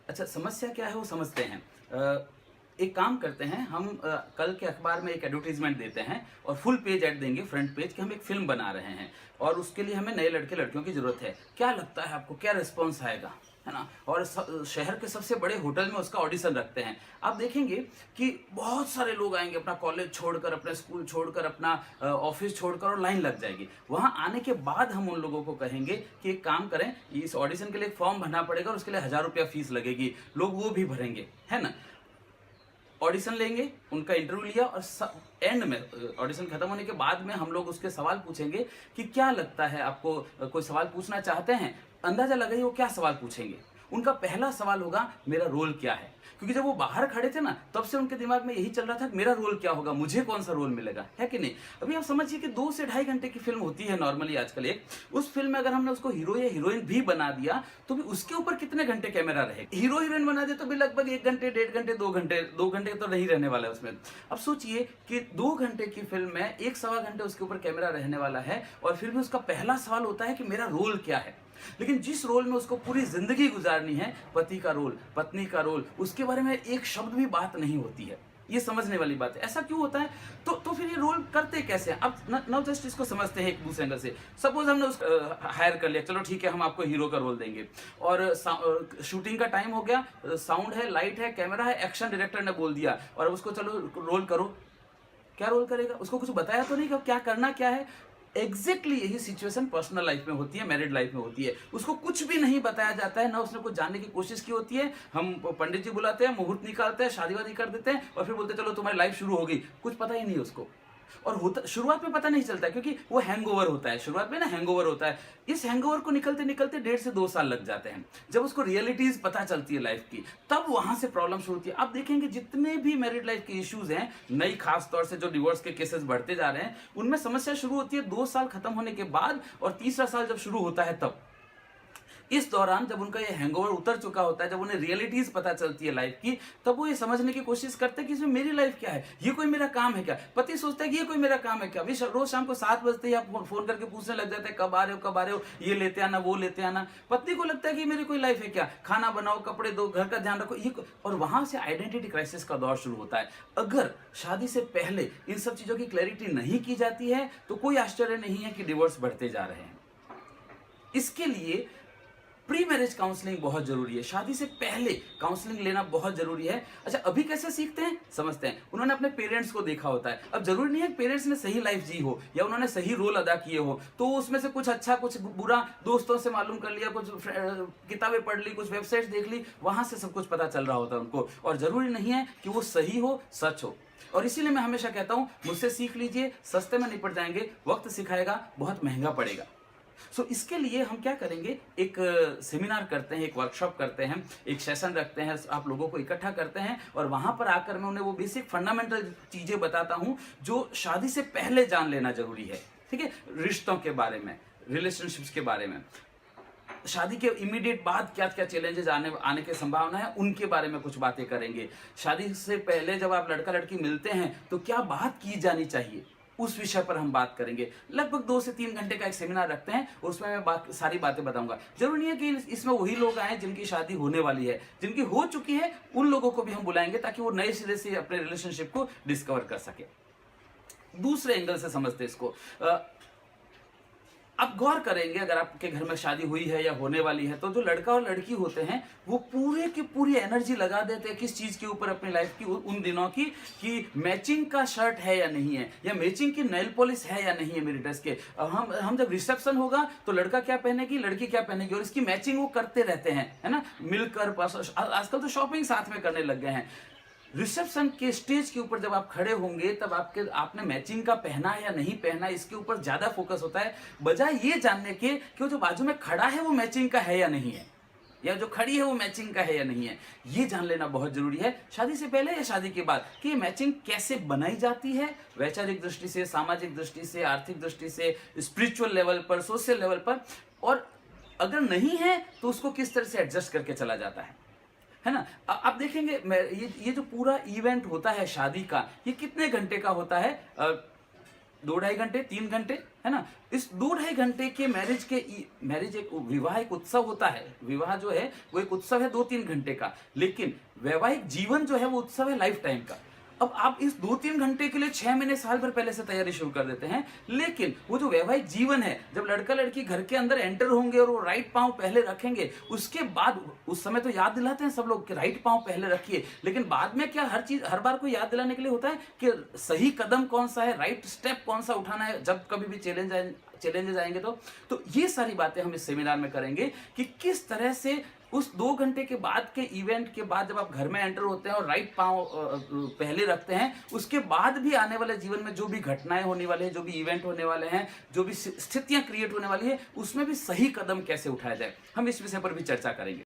अच्छा, समस्या क्या है वो समझते हैं। एक काम करते हैं हम, कल के अखबार में एक एडवर्टाइजमेंट देते हैं और फुल पेज ऐड देंगे, फ्रंट पेज, कि हम एक फिल्म बना रहे हैं और उसके लिए हमें नए लड़के लड़कियों की जरूरत है। क्या लगता है आपको, क्या रिस्पॉन्स आएगा, है ना? और शहर के सबसे बड़े होटल में उसका ऑडिशन रखते हैं। आप देखेंगे कि बहुत सारे लोग आएंगे, अपना कॉलेज छोड़कर, अपना स्कूल छोड़कर, अपना ऑफिस छोड़कर, और लाइन लग जाएगी। वहां आने के बाद हम उन लोगों को कहेंगे कि एक काम करें, इस ऑडिशन के लिए एक फॉर्म भरना पड़ेगा और उसके लिए 1000 रुपया फीस लगेगी। लोग वो भी भरेंगे, है ना? ऑडिशन लेंगे, उनका इंटरव्यू लिया और एंड में, ऑडिशन खत्म होने के बाद में, हम लोग उसके सवाल पूछेंगे कि क्या लगता है आपको, कोई सवाल पूछना चाहते हैं? अंदाजा लगाइए वो क्या सवाल पूछेंगे। उनका पहला सवाल होगा, मेरा रोल क्या है? क्योंकि जब वो बाहर खड़े थे ना, तब से उनके दिमाग में यही चल रहा था कि मेरा रोल क्या होगा, मुझे कौन सा रोल मिलेगा, है कि नहीं? अभी आप समझिए कि 2 से ढाई घंटे की फिल्म होती है नॉर्मली आजकल एक। उस फिल्म में अगर हमने उसको हीरो या हीरोइन भी बना दिया तो भी उसके ऊपर कितने घंटे कैमरा रहेगा? हीरो हीरोइन बना दे तो भी लगभग 1 घंटे, 1.5 घंटे, 2 घंटे, 2 घंटे तो नहीं रहने वाला है उसमें। अब सोचिए कि 2 घंटे की फिल्म में 1 सवा घंटे उसके ऊपर कैमरा रहने वाला है, और फिर भी उसका पहला सवाल होता है कि मेरा रोल क्या है। लेकिन जिस रोल में उसको पूरी जिंदगी गुजारनी है, पति का रोल, पत्नी का रोल, उसके बारे में एक शब्द भी बात नहीं होती है। ये समझने वाली बात है। ऐसा क्यों होता है? तो फिर ये रोल करते कैसे हैं? अब नाउ जस्ट इसको समझते हैं एक दूसरे एंगल से। सपोज हमने उसको हायर कर लिया, चलो ठीक है, हम आपको हीरो का रोल देंगे, और शूटिंग का टाइम हो गया, साउंड है, लाइट है, कैमरा है, एक्शन डायरेक्टर ने बोल दिया, और अब उसको चलो रोल करो। क्या रोल करेगा? उसको कुछ बताया तो नहीं कि क्या करना क्या है। एग्जैक्टली यही सिचुएशन पर्सनल लाइफ में होती है, मैरिड लाइफ में होती है। उसको कुछ भी नहीं बताया जाता है, ना उसने कुछ जानने की कोशिश की होती है। हम पंडित जी बुलाते हैं, मुहूर्त निकालते हैं, शादी वादी कर देते हैं, और फिर बोलते हैं चलो तुम्हारी लाइफ शुरू हो गई। कुछ पता ही नहीं उसको। और होता शुरुआत में पता नहीं चलता, क्योंकि वो हैंगओवर होता है। शुरुआत में ना हैंगओवर होता है। इस हैंगओवर को निकलते निकलते 1.5 से 2 साल लग जाते हैं। जब उसको रियलिटीज पता चलती है लाइफ की, तब वहां से प्रॉब्लम शुरू होती है। आप देखेंगे जितने भी मैरिड लाइफ के इश्यूज हैं, नई खास तौर से जो डिवोर्स के केसेस बढ़ते जा रहे हैं, उनमें समस्या शुरू होती है 2 साल खत्म होने के बाद, और तीसरा साल जब शुरू होता है तब। इस दौरान जब उनका ये हैंगओवर उतर चुका होता है, जब उन्हें रियलिटीज पता चलती है लाइफ की, तब वो ये समझने की कोशिश करते हैं कि इसमें मेरी लाइफ क्या है, ये कोई मेरा काम है क्या? पति सोचता है कि ये कोई मेरा काम है क्या? अभी रोज शाम को 7 बजते ही आप फोन करके पूछने लग जाते हैं, कब आ रहे हो, कब आ रहे हो, ये लेते आना, वो लेते आना। पत्नी को लगता है कि मेरी कोई लाइफ है क्या? खाना बनाओ, कपड़े दो, घर का ध्यान रखो, ये और वहां से आइडेंटिटी क्राइसिस का दौर शुरू होता है। अगर शादी से पहले इन सब चीजों की क्लैरिटी नहीं की जाती है, तो कोई आश्चर्य नहीं है कि डिवोर्स बढ़ते जा रहे हैं। इसके लिए प्री मैरिज काउंसलिंग बहुत जरूरी है। शादी से पहले काउंसलिंग लेना बहुत जरूरी है। अच्छा, अभी कैसे सीखते हैं, समझते हैं। उन्होंने अपने पेरेंट्स को देखा होता है। अब जरूरी नहीं है पेरेंट्स ने सही लाइफ जी हो या उन्होंने सही रोल अदा किए हो, तो उसमें से कुछ अच्छा कुछ बुरा दोस्तों से मालूम कर लिया, कुछ किताबें पढ़ ली, कुछ वेबसाइट्स देख ली, वहां से सब कुछ पता चल रहा होता है उनको। और जरूरी नहीं है कि वो सही हो, सच हो। और इसीलिए मैं हमेशा कहता हूं, मुझसे सीख लीजिए, सस्ते में निपट जाएंगे। वक्त सिखाएगा, बहुत महंगा पड़ेगा। इसके लिए हम क्या करेंगे, एक सेमिनार करते हैं, एक वर्कशॉप करते हैं, एक सेशन रखते हैं, आप लोगों को इकट्ठा करते हैं, और वहां पर आकर मैं उन्हें वो बेसिक फंडामेंटल चीजें बताता हूं जो शादी से पहले जान लेना जरूरी है। ठीक है? रिश्तों के बारे में, रिलेशनशिप्स के बारे में, शादी के इमीडिएट बाद क्या क्या चैलेंजेस आने की संभावना है, उनके बारे में कुछ बातें करेंगे। शादी से पहले जब आप लड़का लड़की मिलते हैं तो क्या बात की जानी चाहिए, उस विषय पर हम बात करेंगे। लगभग 2 से 3 घंटे का एक सेमिनार रखते हैं, उसमें मैं सारी बातें बताऊंगा। जरूरी नहीं है कि इसमें वही लोग आए जिनकी शादी होने वाली है, जिनकी हो चुकी है उन लोगों को भी हम बुलाएंगे, ताकि वो नए सिरे से अपने रिलेशनशिप को डिस्कवर कर सके। दूसरे एंगल से समझते इसको। आप गौर करेंगे, अगर आपके घर में शादी हुई है या होने वाली है, तो जो लड़का और लड़की होते हैं वो पूरे की पूरी एनर्जी लगा देते हैं किस चीज के ऊपर, अपनी लाइफ की उन दिनों की, कि मैचिंग का शर्ट है या नहीं है, या मैचिंग की नेल पॉलिश है या नहीं है मेरी ड्रेस के। हम जब रिसेप्शन होगा तो लड़का क्या पहनेगी, लड़की क्या पहनेगी, और इसकी मैचिंग वो करते रहते हैं, है ना? मिलकर आजकल तो शॉपिंग साथ में करने लग गए हैं। रिसेप्शन के स्टेज के ऊपर जब आप खड़े होंगे, तब आपने मैचिंग का पहना या नहीं पहना, इसके ऊपर ज्यादा फोकस होता है, बजाय ये जानने के कि वो जो बाजू में खड़ा है वो मैचिंग का है या नहीं है, या जो खड़ी है वो मैचिंग का है या नहीं है। ये जान लेना बहुत जरूरी है, शादी से पहले या शादी के बाद, कि मैचिंग कैसे बनाई जाती है, वैचारिक दृष्टि से, सामाजिक दृष्टि से, आर्थिक दृष्टि से, स्पिरिचुअल लेवल पर, सोशल लेवल पर, और अगर नहीं है तो उसको किस तरह से एडजस्ट करके चला जाता है ना? आप देखेंगे ये जो पूरा इवेंट होता है शादी का, ये कितने घंटे का होता है? 2 ढाई घंटे, 3 घंटे, है ना। इस 2-2.5 घंटे के मैरिज एक विवाह एक उत्सव होता है। विवाह जो है वो एक उत्सव है 2-3 घंटे का, लेकिन वैवाहिक जीवन जो है वो उत्सव है लाइफ टाइम का। अब आप इस 2-3 घंटे के लिए 6 महीने साल भर पहले से तैयारी शुरू कर देते हैं, लेकिन वो जो वैवाहिक जीवन है, जब लड़का लड़की घर के अंदर एंटर होंगे और वो राइट पांव पहले रखेंगे, उसके बाद उस समय तो याद दिलाते हैं सब लोग कि राइट पांव पहले रखिए, लेकिन बाद में क्या हर चीज हर बार को याद दिलाने के लिए होता है कि सही कदम कौन सा है, राइट स्टेप कौन सा उठाना है जब कभी भी चैलेंजेस आएंगे तो ये सारी बातें हम इस सेमिनार में करेंगे कि किस तरह से उस 2 घंटे के बाद के इवेंट के बाद जब आप घर में एंटर होते हैं और राइट पांव पहले रखते हैं, उसके बाद भी आने वाले जीवन में जो भी घटनाएं होने वाले हैं, जो भी इवेंट होने वाले हैं, जो भी स्थितियां क्रिएट होने वाली है, उसमें भी सही कदम कैसे उठाया जाए, हम इस विषय पर भी चर्चा करेंगे।